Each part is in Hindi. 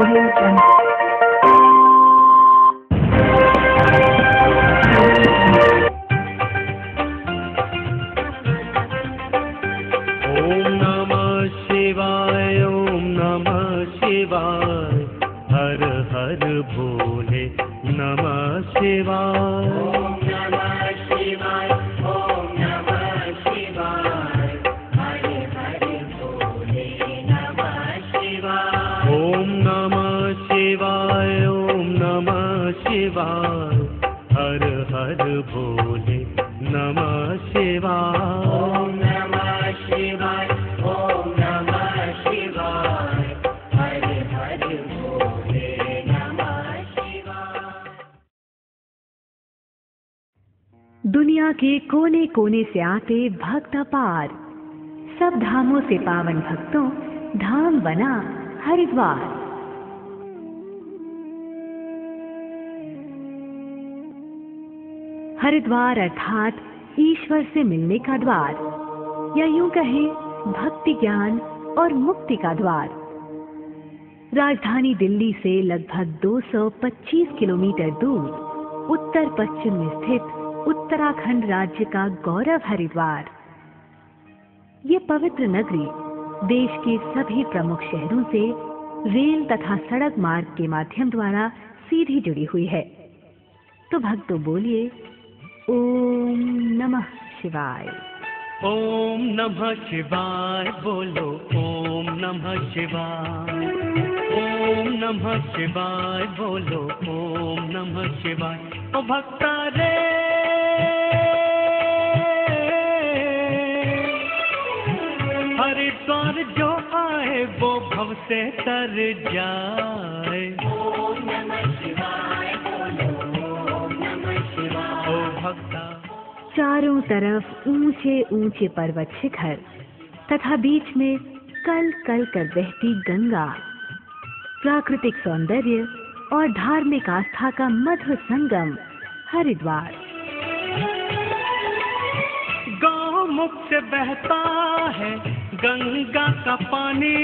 Audio Jungle. ओम नमः शिवाय, ओम नमः शिवाय, हर हर भोले नमः शिवाय। ओम नमः शिवाय, ओम नमः शिवाय, हर हर भोले नमः शिवाय। ओम नमः शिवाय, ओम नमः शिवाय, हर हर भोले नमः शिवाय। ओम नमः शिवाय, ओम नमः शिवाय, हर हर भोले नमः शिवाय। दुनिया के कोने कोने से आते भक्त अपार, सब धामों से पावन भक्तों धाम बना हरिद्वार। हरिद्वार अर्थात ईश्वर से मिलने का द्वार, या यूं कहें भक्ति ज्ञान और मुक्ति का द्वार। राजधानी दिल्ली से लगभग 225 किलोमीटर दूर उत्तर पश्चिम में स्थित उत्तराखंड राज्य का गौरव हरिद्वार। ये पवित्र नगरी देश के सभी प्रमुख शहरों से रेल तथा सड़क मार्ग के माध्यम द्वारा सीधी जुड़ी हुई है। तो भक्तों बोलिए ओम नमः शिवाय। ओम नमः शिवाय बोलो, ओम नमः शिवाय। ओम नमः शिवाय बोलो, ओम नमः शिवाय। ओ भक्ता रे हरिद्वार जो आए वो भव से तर जाए। ओम नमः शिवाय बोलो, ओम नमः शिवाय। ओ भक्ता चारों तरफ ऊंचे ऊंचे पर्वत शिखर तथा बीच में कल कल कर बहती गंगा, प्राकृतिक सौंदर्य और धार्मिक आस्था का मधुर संगम हरिद्वार। गाँव मुख से बहता है गंगा का पानी,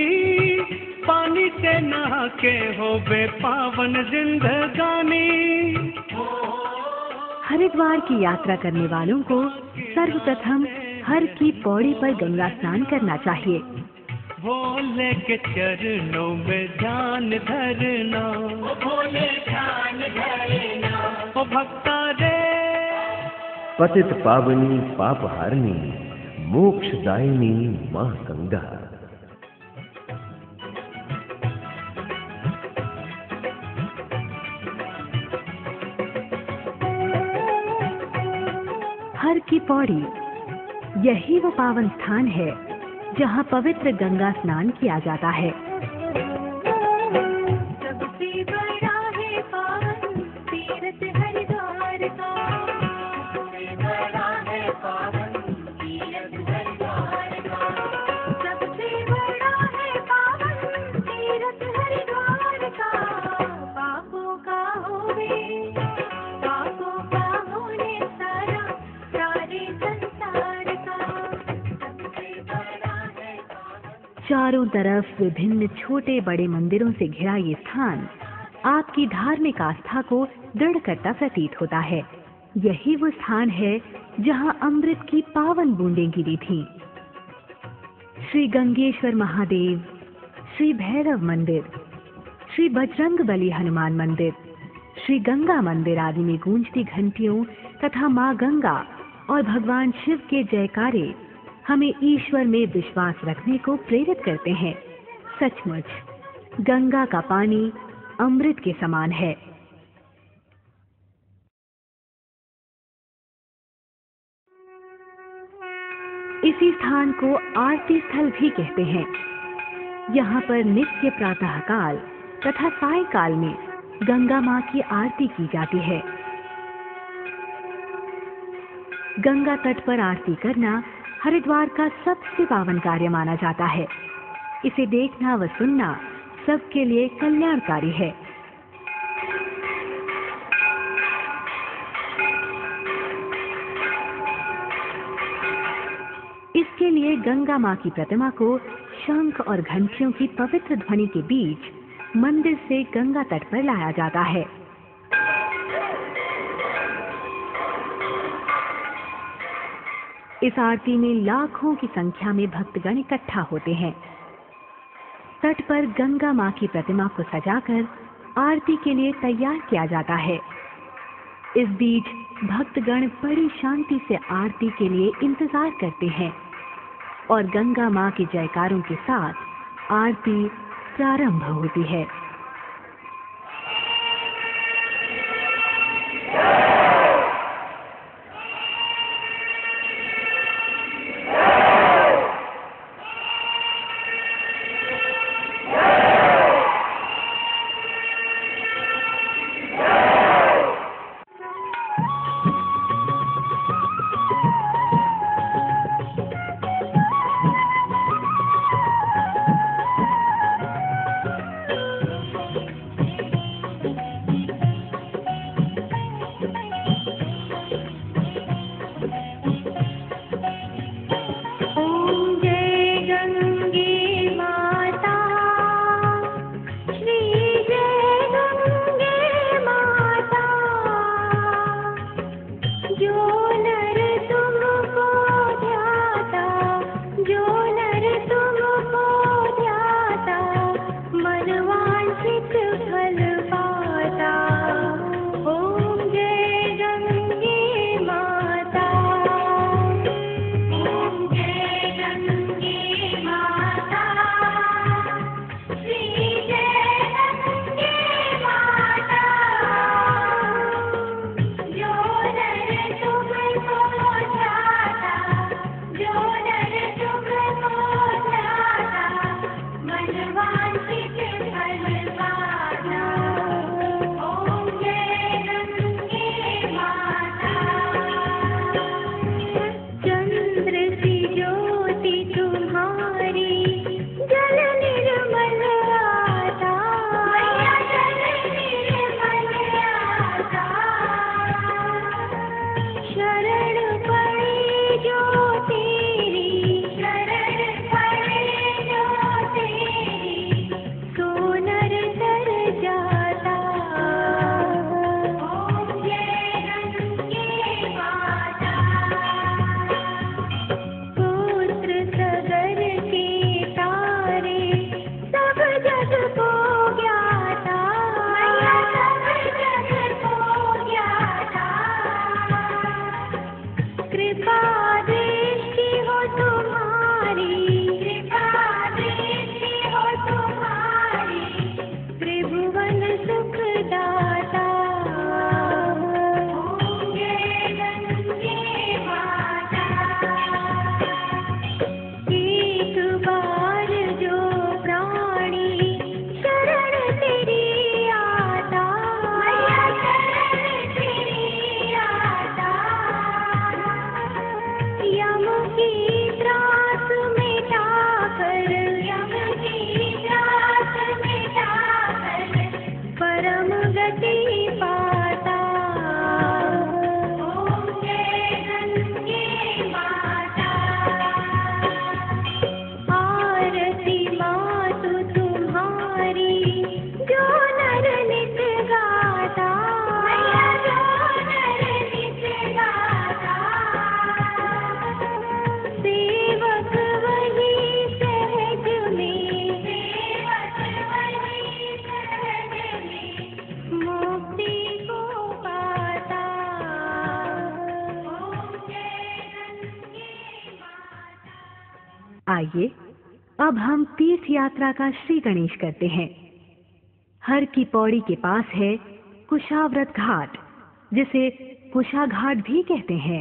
पानी से नहा के हो बे पावन जिंदगानी। हरिद्वार की यात्रा करने वालों को सर्वप्रथम हर की पौड़ी पर गंगा स्नान करना चाहिए। भोले के चरणों में ध्यान धरना, भोले ध्यान धरना। ओ भक्ता रे पतित पावनी पाप हारनी मोक्षदायिनी माँ गंगा। हर की पौड़ी यही वो पावन स्थान है जहाँ पवित्र गंगा स्नान किया जाता है। सबसे बड़ा है पावन तीर्थ हरिद्वार का, सबसे बड़ा है पावन तीर्थ हरिद्वार का, सबसे बड़ा है पावन तीर्थ हरिद्वार का। पापों का होवे, पापों का होने सारा सारे संसार का, सबसे बड़ा है पावन। चारों तरफ विभिन्न छोटे बड़े मंदिरों से घिरा ये स्थान आपकी धार्मिक आस्था को दृढ़ करता प्रतीत होता है। यही वो स्थान है जहाँ अमृत की पावन बूंदें गिरी थीं। श्री गंगेश्वर महादेव, श्री भैरव मंदिर, श्री बजरंगबली हनुमान मंदिर, श्री गंगा मंदिर आदि में गूंजती घंटियों तथा माँ गंगा और भगवान शिव के जयकारे हमें ईश्वर में विश्वास रखने को प्रेरित करते हैं। सचमुच गंगा का पानी अमृत के समान है। इसी स्थान को आरती स्थल भी कहते हैं। यहाँ पर नित्य प्रातःकाल तथा सायंकाल में गंगा माँ की आरती की जाती है। गंगा तट पर आरती करना हरिद्वार का सबसे पावन कार्य माना जाता है। इसे देखना व सुनना सबके लिए कल्याणकारी है। इसके लिए गंगा माँ की प्रतिमा को शंख और घंटियों की पवित्र ध्वनि के बीच मंदिर से गंगा तट पर लाया जाता है। इस आरती में लाखों की संख्या में भक्तगण इकट्ठा होते हैं। तट पर गंगा मां की प्रतिमा को सजाकर आरती के लिए तैयार किया जाता है। इस बीच भक्तगण बड़ी शांति से आरती के लिए इंतजार करते हैं और गंगा मां के जयकारों के साथ आरती प्रारंभ होती है। आइए अब हम तीर्थ यात्रा का श्री गणेश करते हैं। हर की पौड़ी के पास है कुशाव्रत घाट, जिसे कुशा घाट भी कहते हैं।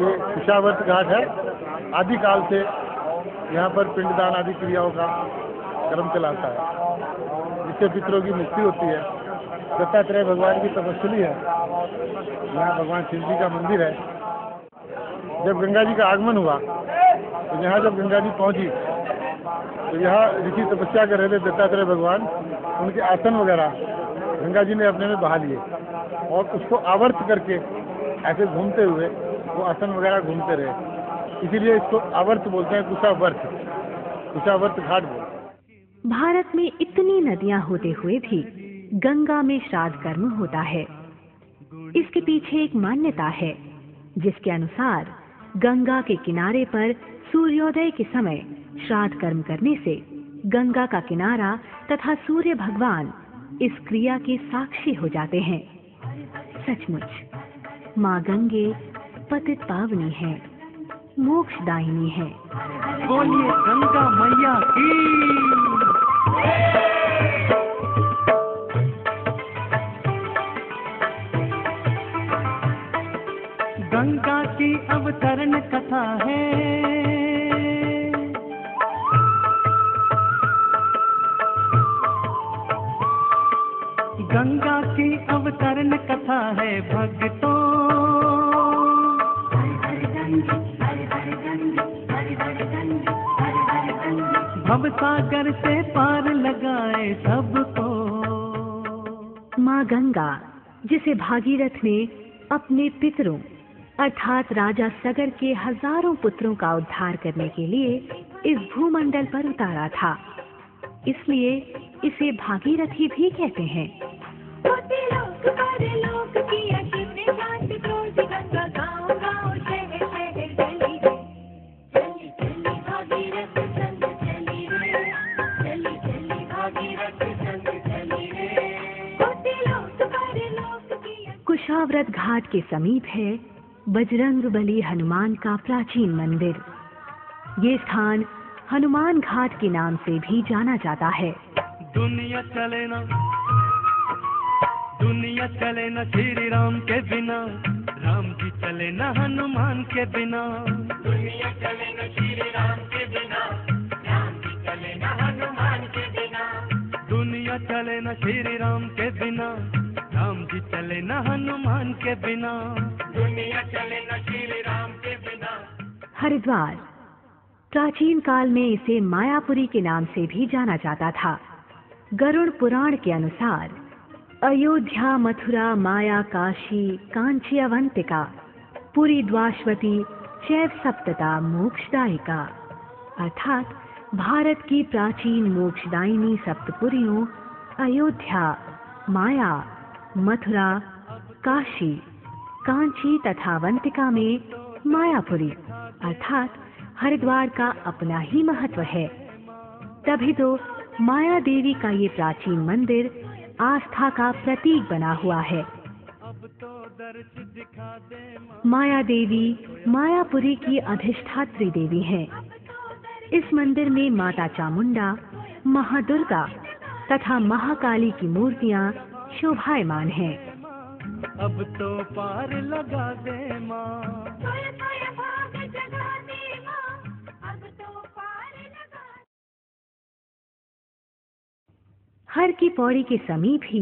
ये कुशाव्रत घाट है। आदिकाल से यहाँ पर पिंडदान आदि क्रियाओं का क्रम चलाता है, जिससे पितरों की मुक्ति होती है। दत्तात्रेय भगवान की तपस्वी है। यहाँ भगवान शिव जी का मंदिर है। जब गंगा जी का आगमन हुआ तो यहाँ जब गंगा जी पहुँची तो यहाँ ऋषि तपस्या कर रहे थे दत्तात्रेय भगवान, उनके आसन वगैरह गंगा जी ने अपने में बहा लिए और उसको आवर्त करके ऐसे घूमते हुए वो आसन वगैरह घूमते रहे। इसीलिए इसको आवर्त बोलते हैं, कुशावर्त घाट बोलते हैं। भारत में इतनी नदियां होते हुए भी गंगा में श्राद्ध कर्म होता है। इसके पीछे एक मान्यता है जिसके अनुसार गंगा के किनारे पर सूर्योदय के समय श्राद्ध कर्म करने से गंगा का किनारा तथा सूर्य भगवान इस क्रिया के साक्षी हो जाते हैं। सचमुच माँ गंगे पतित पावनी है, मोक्षदायिनी है। बोलिए गंगा मैया की। गंगा की अवतरण कथा है, गंगा की अवतरण कथा है भक्तों। भव सागर से पार लगाए सबको। माँ गंगा जिसे भागीरथ ने अपने पितरों अर्थात राजा सगर के हजारों पुत्रों का उद्धार करने के लिए इस भूमंडल पर उतारा था, इसलिए इसे भागीरथी भी कहते हैं। कुशाव्रत घाट के समीप है बजरंगबली हनुमान का प्राचीन मंदिर। ये स्थान हनुमान घाट के नाम से भी जाना जाता है। दुनिया चले न श्री राम के बिना, राम जी चले न हनुमान के बिना। दुनिया चले न श्री राम के बिना, राम जी चले न हनुमान के बिना। दुनिया चले न श्री राम के बिना, राम जी चले न हनुमान के बिना। दुनिया चले न श्री राम के बिना। हरिद्वार प्राचीन काल में इसे मायापुरी के नाम से भी जाना जाता था। गरुड़ पुराण के अनुसार अयोध्या, मथुरा, माया, काशी, कांची, अवंतिका, पुरी, द्वाश्वती, चैव सप्तता मोक्षदायिका, अर्थात भारत की प्राचीन मोक्षदायिनी सप्तपुरियों अयोध्या, माया, मथुरा, काशी, कांची तथा अवंतिका में मायापुरी अर्थात हरिद्वार का अपना ही महत्व है। तभी तो माया देवी का ये प्राचीन मंदिर आस्था का प्रतीक बना हुआ है। माया देवी मायापुरी की अधिष्ठात्री देवी हैं। इस मंदिर में माता चामुंडा, महादुर्गा तथा महाकाली की मूर्तियां शोभायमान हैं। अब तो पार लगा दे माँ। हर की पौड़ी के समीप ही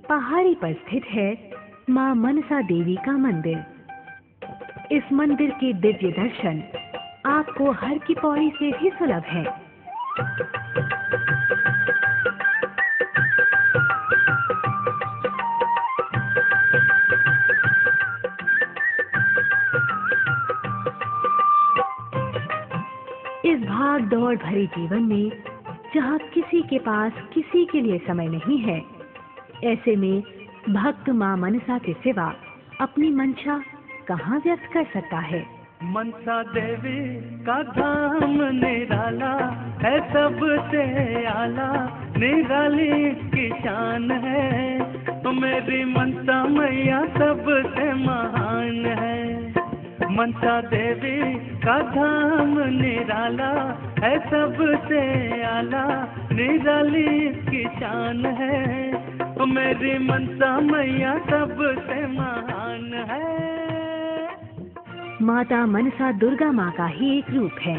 पहाड़ी पर स्थित है मां मनसा देवी का मंदिर। इस मंदिर के दिव्य दर्शन आपको हर की पौड़ी से भी सुलभ है। इस भाग दौड़ भरे जीवन में जहाँ किसी के पास किसी के लिए समय नहीं है, ऐसे में भक्त मां मनसा के सिवा अपनी मंशा कहाँ व्यक्त कर सकता है। मनसा देवी का धाम निराला है, सबसे आला निराली की शान है। तो मेरी मनसा मैया सबसे महान है। मनसा देवी का धाम निराला है, सबसे आला निराली की शान है। तो मेरी मनसा मैया सबसे महान है। माता मनसा दुर्गा माँ का ही एक रूप है।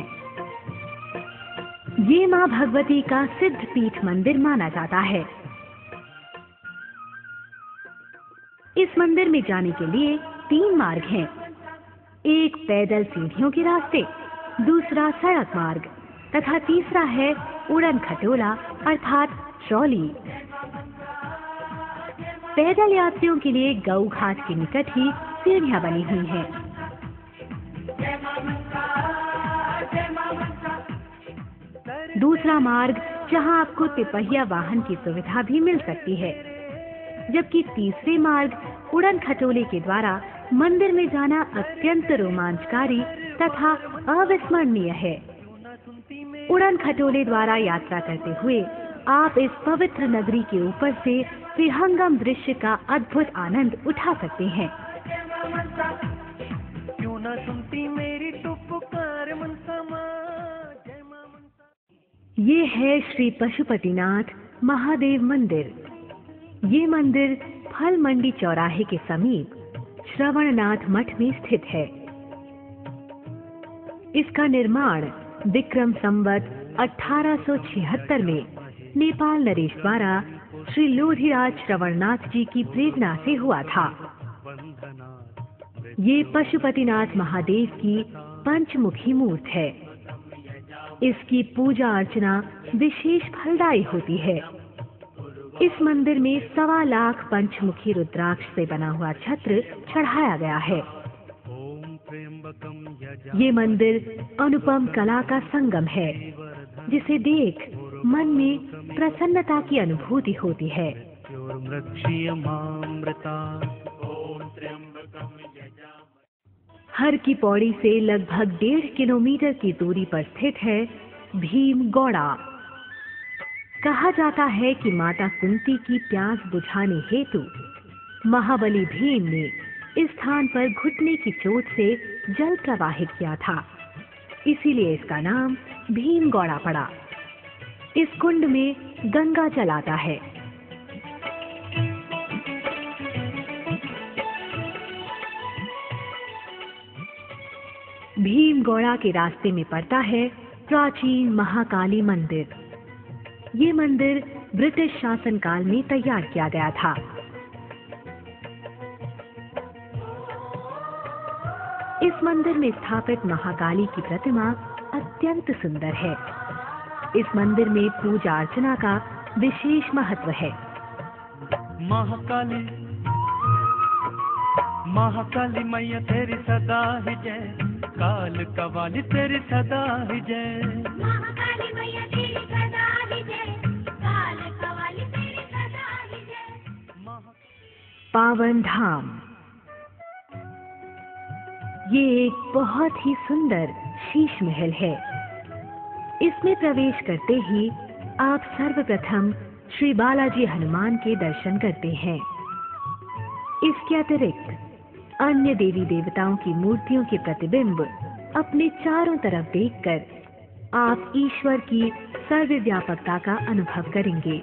ये माँ भगवती का सिद्ध पीठ मंदिर माना जाता है। इस मंदिर में जाने के लिए 3 मार्ग हैं। एक पैदल सीढ़ियों के रास्ते, दूसरा सड़क मार्ग तथा तीसरा है उड़न खटोला अर्थात ट्रॉली। पैदल यात्रियों के लिए गऊ घाट के निकट ही सीढ़ियां बनी हुई हैं। दूसरा मार्ग जहां आपको तिपहिया वाहन की सुविधा भी मिल सकती है। जबकि तीसरे मार्ग उड़न खटोले के द्वारा मंदिर में जाना अत्यंत रोमांचकारी तथा अविस्मरणीय है। उड़न खटोले द्वारा यात्रा करते हुए आप इस पवित्र नगरी के ऊपर से विहंगम दृश्य का अद्भुत आनंद उठा सकते हैं। क्यों ना सुनती मेरी पुकार मनसा माँ, जय माँ मनसा। ये है श्री पशुपतिनाथ महादेव मंदिर। ये मंदिर फल मंडी चौराहे के समीप श्रवणनाथ मठ में स्थित है। इसका निर्माण विक्रम संवत 1876 में नेपाल नरेश द्वारा श्री लोधीराज श्रवणनाथ जी की प्रेरणा से हुआ था। ये पशुपतिनाथ महादेव की पंचमुखी मूर्त है। इसकी पूजा अर्चना विशेष फलदायी होती है। इस मंदिर में 1.25 लाख पंचमुखी रुद्राक्ष से बना हुआ छत्र चढ़ाया गया है। ये मंदिर अनुपम कला का संगम है, जिसे देख मन में प्रसन्नता की अनुभूति होती है। हर की पौड़ी से लगभग 1.5 किलोमीटर की दूरी पर स्थित है भीमगौड़ा। कहा जाता है कि माता कुंती की प्यास बुझाने हेतु महाबली भीम ने इस स्थान पर घुटने की चोट से जल प्रवाहित किया था, इसीलिए इसका नाम भीमगौड़ा पड़ा। इस कुंड में गंगा जल आता है। भीमगौड़ा के रास्ते में पड़ता है प्राचीन महाकाली मंदिर। ये मंदिर ब्रिटिश शासनकाल में तैयार किया गया था। इस मंदिर में स्थापित महाकाली की प्रतिमा अत्यंत सुंदर है। इस मंदिर में पूजा अर्चना का विशेष महत्व है। महाकाली महाकाली मैया तेरी सदा ही जय, काल कवाली तेरी सदा ही जय। महाकाली मैया तेरी सदा ही जय, काल कवाली तेरी सदा ही जय। पावन धाम। ये एक बहुत ही सुंदर शीश महल है। इसमें प्रवेश करते ही आप सर्वप्रथम श्री बालाजी हनुमान के दर्शन करते हैं। इसके अतिरिक्त अन्य देवी देवताओं की मूर्तियों के प्रतिबिंब अपने चारों तरफ देखकर आप ईश्वर की सर्वव्यापकता का अनुभव करेंगे।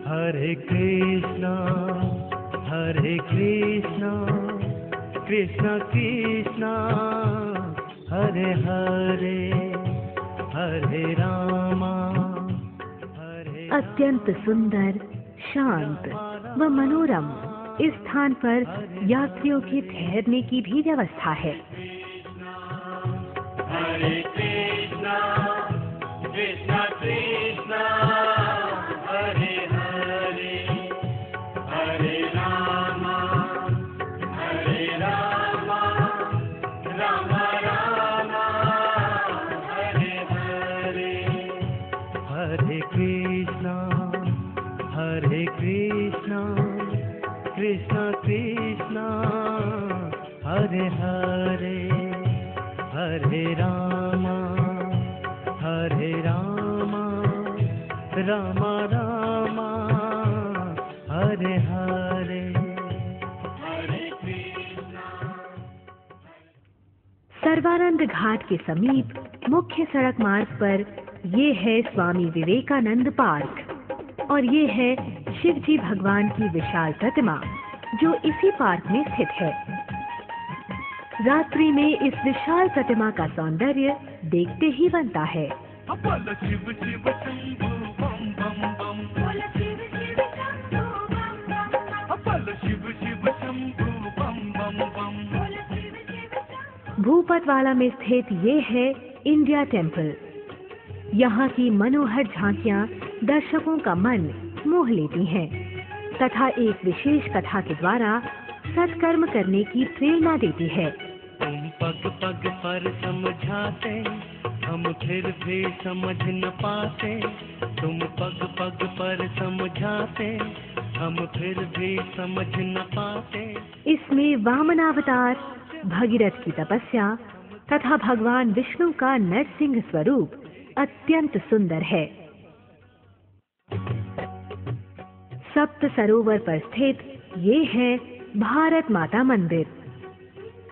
हरे कृष्णा कृष्णा कृष्णा हरे हरे हरे रामा हरे। अत्यंत सुंदर, शांत व मनोरम इस स्थान पर यात्रियों के ठहरने की भी व्यवस्था है। हरे कृष्णा कृष्णा कृष्णा हरे हरे हरे रामा रामा रामा हरे हरे। हरे कृष्णा कृष्णा कृष्णा हरे हरे हरे रामा रामा रामा हरे हरे हरे कृष्णा। सर्वानंद घाट के समीप मुख्य सड़क मार्ग पर ये है स्वामी विवेकानंद पार्क और ये है शिवजी भगवान की विशाल प्रतिमा जो इसी पार्क में स्थित है। रात्रि में इस विशाल प्रतिमा का सौंदर्य देखते ही बनता है। बोलो शिव शिव शंभू बम बम बम, बोलो शिव शिव शंभू बम बम बम, बोलो शिव शिव शंभू बम बम बम। बोलो शिव शिव शंभू। भूपतवाला में स्थित ये है इंडिया टेम्पल। यहाँ की मनोहर झांकियाँ दर्शकों का मन मोह लेती हैं तथा एक विशेष कथा के द्वारा सत्कर्म करने की प्रेरणा देती है। तुम पग पग पर समझाते, हम फिर भी समझ न पाते। तुम पग पग पर समझाते, हम फिर भी समझ न पाते। इसमें वामनावतार, भगीरथ की तपस्या तथा भगवान विष्णु का नरसिंह स्वरूप अत्यंत सुंदर है। सप्त सरोवर पर स्थित ये है भारत माता मंदिर।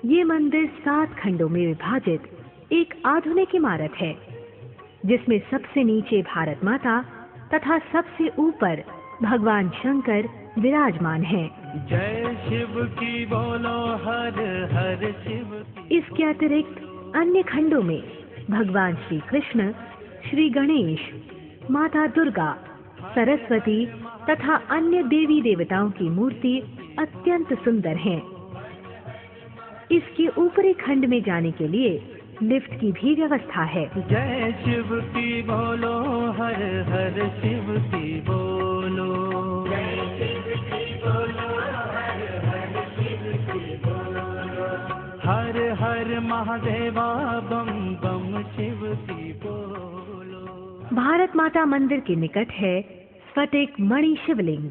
ये मंदिर 7 खंडों में विभाजित एक आधुनिक इमारत है, जिसमें सबसे नीचे भारत माता तथा सबसे ऊपर भगवान शंकर विराजमान हैं। जय शिव की बोलो, हर हर शिव की। इसके अतिरिक्त अन्य खंडों में भगवान श्री कृष्ण, श्री गणेश, माता दुर्गा, सरस्वती तथा अन्य देवी देवताओं की मूर्ति अत्यंत सुंदर हैं। इसके ऊपरी खंड में जाने के लिए लिफ्ट की भी व्यवस्था है। जय शिव की बोलो, हर हर शिव की बोलो। हर हर महादेवा, बम बम शिव की बोलो। भारत माता मंदिर के निकट है स्फटिक मणि शिवलिंग।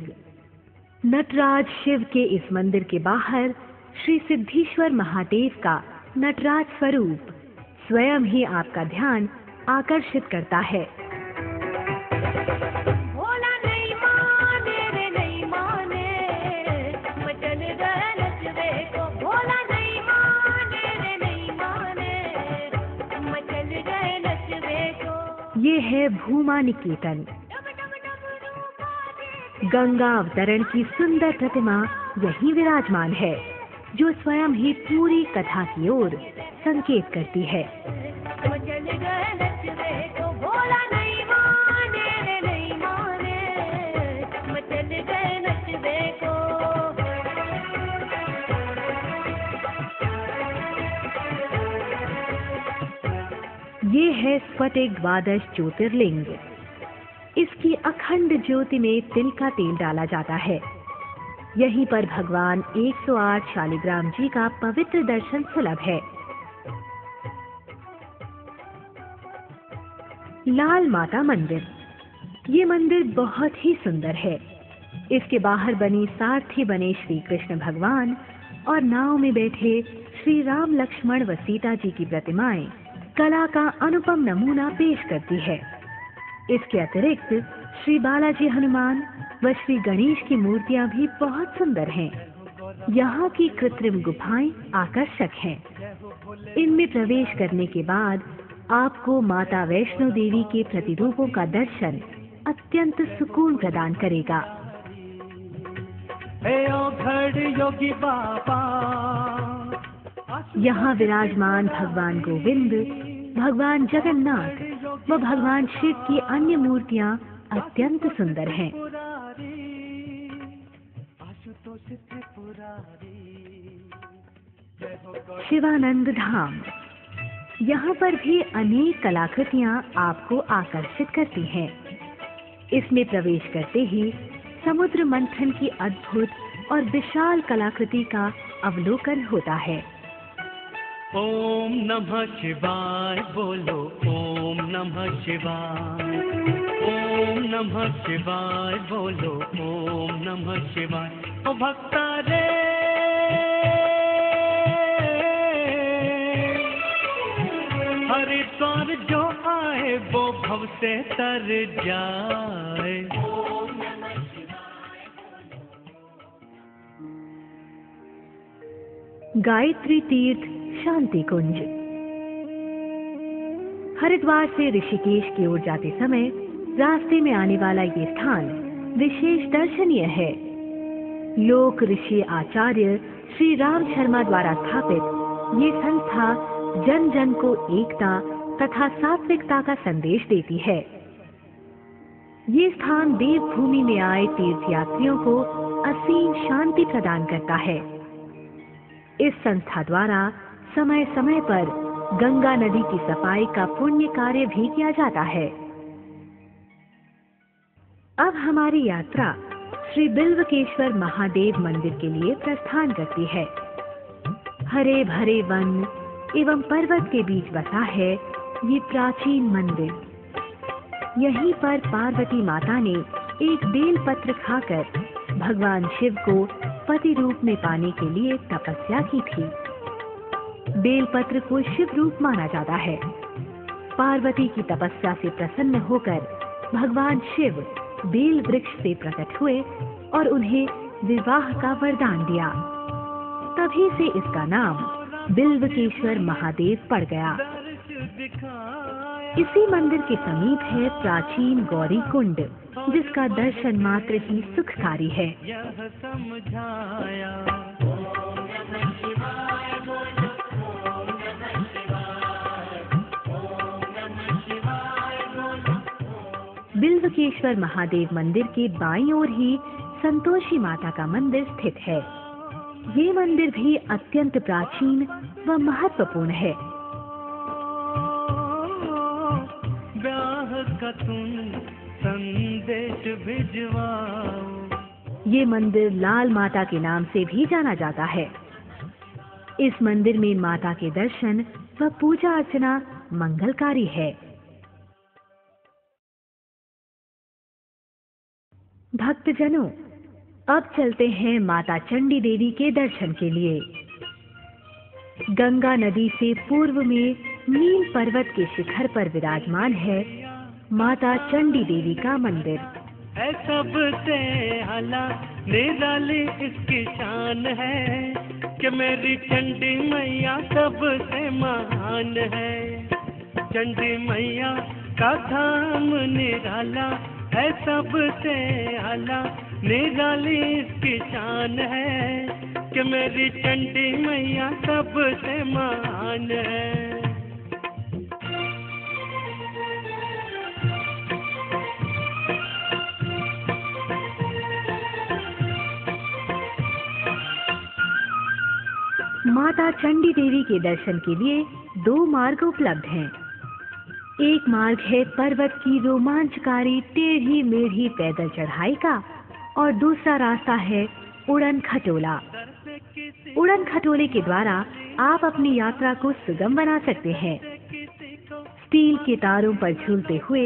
नटराज शिव के इस मंदिर के बाहर श्री सिद्धेश्वर महादेव का नटराज स्वरूप स्वयं ही आपका ध्यान आकर्षित करता है। भोला नहीं माने रे नहीं माने, मचल गए नचवे को। भोला नहीं माने रे नहीं माने, मचल गए नचवे को। ये है भूमा निकेतन। गंगा अवतरण की सुंदर प्रतिमा यहीं विराजमान है, जो स्वयं ही पूरी कथा की ओर संकेत करती है। मचल गए नचवे को। भोला नहीं माने रे नहीं माने, मचल गए नचवे को। ये है स्फटिक द्वादश ज्योतिर्लिंग। इसकी अखंड ज्योति में तिल का तेल डाला जाता है। यहीं पर भगवान 108 शालिग्राम जी का पवित्र दर्शन सुलभ है। लाल माता मंदिर। ये मंदिर बहुत ही सुंदर है। इसके बाहर बनी सारथी बने श्री कृष्ण भगवान और नाव में बैठे श्री राम, लक्ष्मण व सीता जी की प्रतिमाएं कला का अनुपम नमूना पेश करती है। इसके अतिरिक्त श्री बालाजी हनुमान व श्री गणेश की मूर्तियां भी बहुत सुंदर हैं। यहाँ की कृत्रिम गुफाएं आकर्षक हैं। इनमें प्रवेश करने के बाद आपको माता वैष्णो देवी के प्रतिरूपों का दर्शन अत्यंत सुकून प्रदान करेगा। हे ओ घड़ योगी बाबा। यहाँ विराजमान भगवान गोविंद, भगवान जगन्नाथ व भगवान शिव की अन्य मूर्तियां अत्यंत सुंदर हैं। शिवानंद धाम। यहाँ पर भी अनेक कलाकृतियाँ आपको आकर्षित करती हैं। इसमें प्रवेश करते ही समुद्र मंथन की अद्भुत और विशाल कलाकृति का अवलोकन होता है। ओम नमः शिवाय बोलो, ओम नमः शिवाय। ओम नमः शिवाय बोलो, ओम नमः शिवाय। ओ भक्ता रे, हरिद्वार जो आए वो भव से तर जाए। गायत्री तीर्थ शांति कुंज। हरिद्वार से ऋषिकेश की ओर जाते समय रास्ते में आने वाला ये स्थान विशेष दर्शनीय है। लोक ऋषि आचार्य श्री राम शर्मा द्वारा स्थापित ये संस्था जन जन को एकता तथा सात्विकता का संदेश देती है। ये स्थान देवभूमि में आए तीर्थयात्रियों को असीम शांति प्रदान करता है। इस संस्था द्वारा समय समय पर गंगा नदी की सफाई का पुण्य कार्य भी किया जाता है। अब हमारी यात्रा श्री बिल्वकेश्वर महादेव मंदिर के लिए प्रस्थान करती है। हरे भरे वन एवं पर्वत के बीच बसा है ये प्राचीन मंदिर। यहीं पर पार्वती माता ने एक बेल पत्र खाकर भगवान शिव को पति रूप में पाने के लिए तपस्या की थी। बेल पत्र को शिव रूप माना जाता है। पार्वती की तपस्या से प्रसन्न होकर भगवान शिव बेल वृक्ष से प्रकट हुए और उन्हें विवाह का वरदान दिया। तभी से इसका नाम बिल्वकेश्वर महादेव पड़ गया। इसी मंदिर के समीप है प्राचीन गौरी कुंड, जिसका दर्शन मात्र ही सुखकारी है। बिल्वकेश्वर महादेव मंदिर के बाईं ओर ही संतोषी माता का मंदिर स्थित है। ये मंदिर भी अत्यंत प्राचीन व महत्वपूर्ण है। संदेश भिजवाओ। ये मंदिर लाल माता के नाम से भी जाना जाता है। इस मंदिर में माता के दर्शन व पूजा अर्चना मंगलकारी है। भक्तजनों, अब चलते हैं माता चंडी देवी के दर्शन के लिए। गंगा नदी से पूर्व में नील पर्वत के शिखर पर विराजमान है माता चंडी देवी का मंदिर। सबसे आला निराली इसकी शान है कि मेरी चंडी मैया सबसे महान है। चंडी मैया का धाम निराला है, सबसे आला निराली इसकी शान है कि मेरी चंडी मैया सबसे महान है। माता चंडी देवी के दर्शन के लिए 2 मार्ग उपलब्ध हैं। एक मार्ग है पर्वत की रोमांचकारी टेढ़ी मेढ़ी पैदल चढ़ाई का और दूसरा रास्ता है उड़न खटोला। उड़न खटोले के द्वारा आप अपनी यात्रा को सुगम बना सकते हैं। स्टील के तारों पर झूलते हुए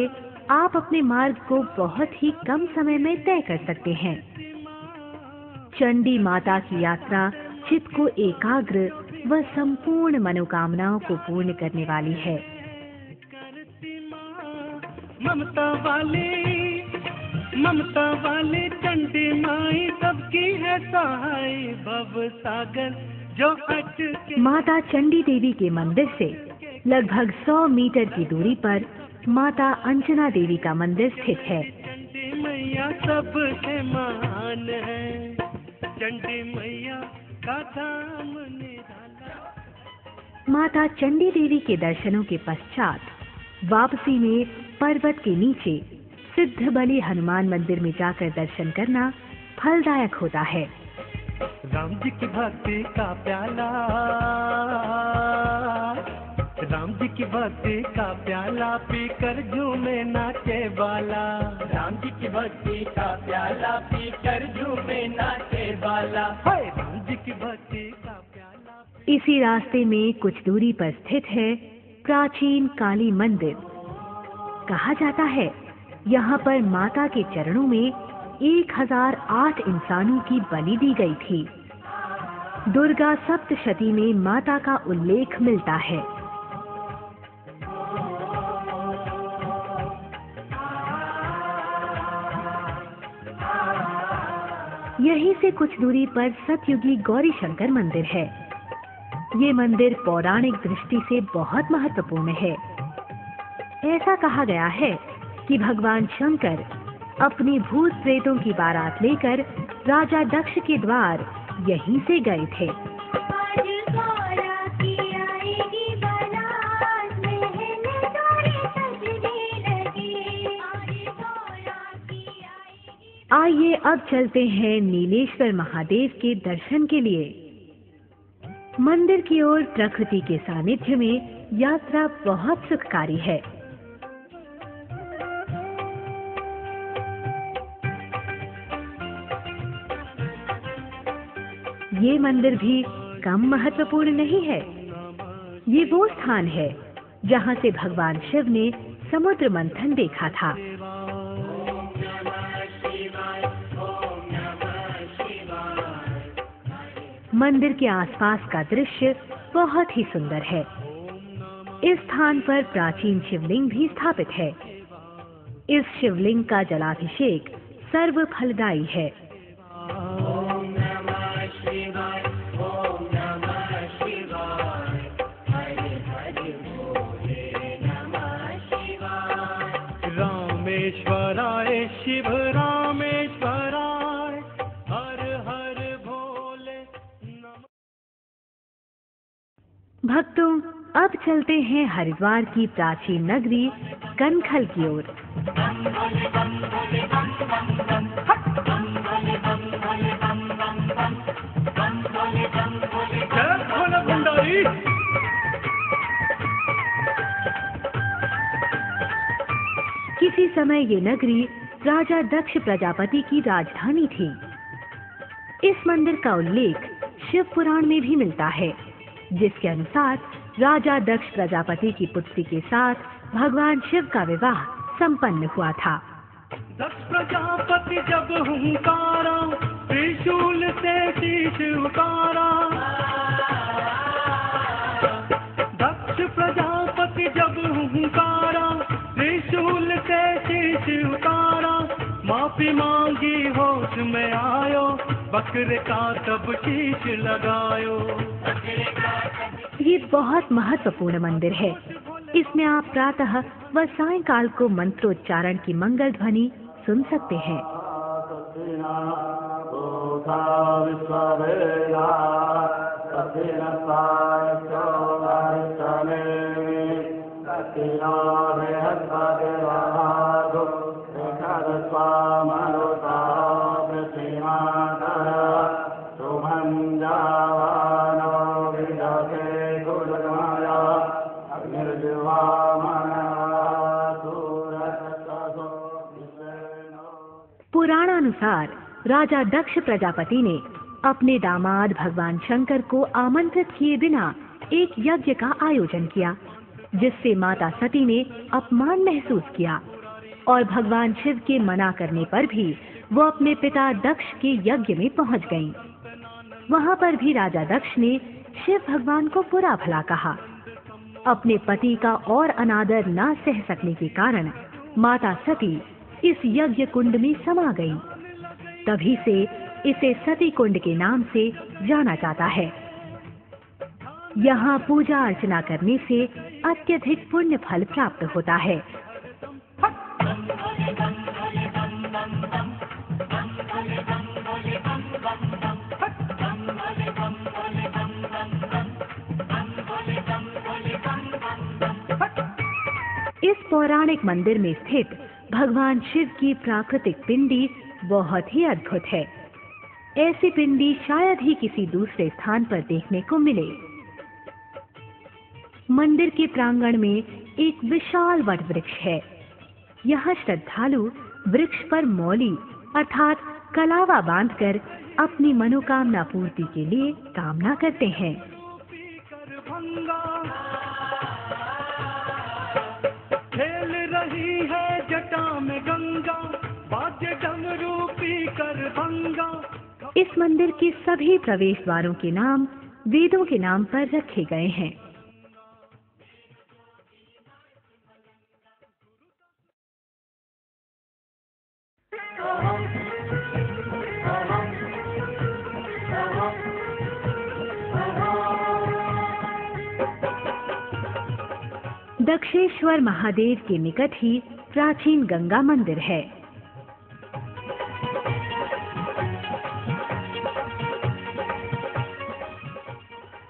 आप अपने मार्ग को बहुत ही कम समय में तय कर सकते हैं। चंडी माता की यात्रा चित्त को एकाग्र व संपूर्ण मनोकामनाओं को पूर्ण करने वाली है। ममता वाली चंडी माई सबकी है सहाय, भव सागर जो अटके। माता चंडी देवी के मंदिर से लगभग 100 मीटर की दूरी पर माता अंजना देवी का मंदिर स्थित है। चंडी मैया सबसे महान है, चंडी मैया का धाम निराला। माता चंडी देवी के दर्शनों के पश्चात वापसी में पर्वत के नीचे सिद्ध बलि हनुमान मंदिर में जाकर दर्शन करना फलदायक होता है। राम जी की भक्ति का प्याला, राम जी की भक्ति का प्याला पीकर झूमे नाचे वाला। राम जी की भक्ति का प्याला पीकर झूमे नाचे वाला। राम जी की भक्ति का प्याला। इसी रास्ते में कुछ दूरी पर स्थित है प्राचीन काली मंदिर। कहा जाता है यहाँ पर माता के चरणों में 1008 इंसानों की बलि दी गई थी। दुर्गा सप्तशती में माता का उल्लेख मिलता है। यहीं से कुछ दूरी पर सतयुगी गौरी शंकर मंदिर है। ये मंदिर पौराणिक दृष्टि से बहुत महत्वपूर्ण है। ऐसा कहा गया है कि भगवान शंकर अपनी भूत प्रेतों की बारात लेकर राजा दक्ष के द्वार यहीं से गए थे। आइए अब चलते हैं नीलेश्वर महादेव के दर्शन के लिए। मंदिर की ओर प्रकृति के सानिध्य में यात्रा बहुत सुखकारी है। ये मंदिर भी कम महत्वपूर्ण नहीं है। ये वो स्थान है जहाँ से भगवान शिव ने समुद्र मंथन देखा था। मंदिर के आसपास का दृश्य बहुत ही सुंदर है। इस स्थान पर प्राचीन शिवलिंग भी स्थापित है। इस शिवलिंग का जलाभिषेक सर्व फलदायी है। रामेश्वराय शिव रामेश्वराय हर हर भोले नमः। भक्तों, अब चलते हैं हरिद्वार की प्राचीन नगरी कनखल की ओर। किसी समय ये नगरी राजा दक्ष प्रजापति की राजधानी थी। इस मंदिर का उल्लेख शिव पुराण में भी मिलता है, जिसके अनुसार राजा दक्ष प्रजापति की पुत्री के साथ भगवान शिव का विवाह संपन्न हुआ था। दक्ष प्रजापति जब हुंकारा, त्रिशूल से शीश उतारा। दक्ष प्रजापति जब हुंकारा, त्रिशूल से शीश उतारा। माफी मांगी होश में आयो, बकरे का तब शीश लगायो। ये बहुत महत्वपूर्ण मंदिर है। इसमें आप प्रातः व सायंकाल को मंत्रोच्चारण की मंगल ध्वनि सुन सकते हैं। पुराणानुसार राजा दक्ष प्रजापति ने अपने दामाद भगवान शंकर को आमंत्रित किए बिना एक यज्ञ का आयोजन किया, जिससे माता सती ने अपमान महसूस किया और भगवान शिव के मना करने पर भी वो अपने पिता दक्ष के यज्ञ में पहुंच गईं। वहां पर भी राजा दक्ष ने शिव भगवान को बुरा भला कहा। अपने पति का और अनादर न सह सकने के कारण माता सती इस यज्ञ कुंड में समा गई। तभी से इसे सती कुंड के नाम से जाना जाता है। यहाँ पूजा अर्चना करने से अत्यधिक पुण्य फल प्राप्त होता है। इस पौराणिक मंदिर में स्थित भगवान शिव की प्राकृतिक पिंडी बहुत ही अद्भुत है। ऐसी पिंडी शायद ही किसी दूसरे स्थान पर देखने को मिले। मंदिर के प्रांगण में एक विशाल वट वृक्ष है। यहाँ श्रद्धालु वृक्ष पर मौली अर्थात कलावा बांधकर अपनी मनोकामना पूर्ति के लिए कामना करते हैं। खेल रही है जटा में गंगा, बाजे डमरू पी कर भंगा। इस मंदिर के सभी प्रवेश द्वारों के नाम वेदों के नाम पर रखे गए हैं। दक्षेश्वर महादेव के निकट ही प्राचीन गंगा मंदिर है।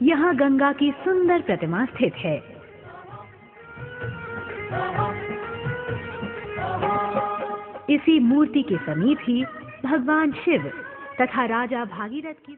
यहाँ गंगा की सुंदर प्रतिमा स्थित है। इसी मूर्ति के समीप ही भगवान शिव तथा राजा भागीरथ की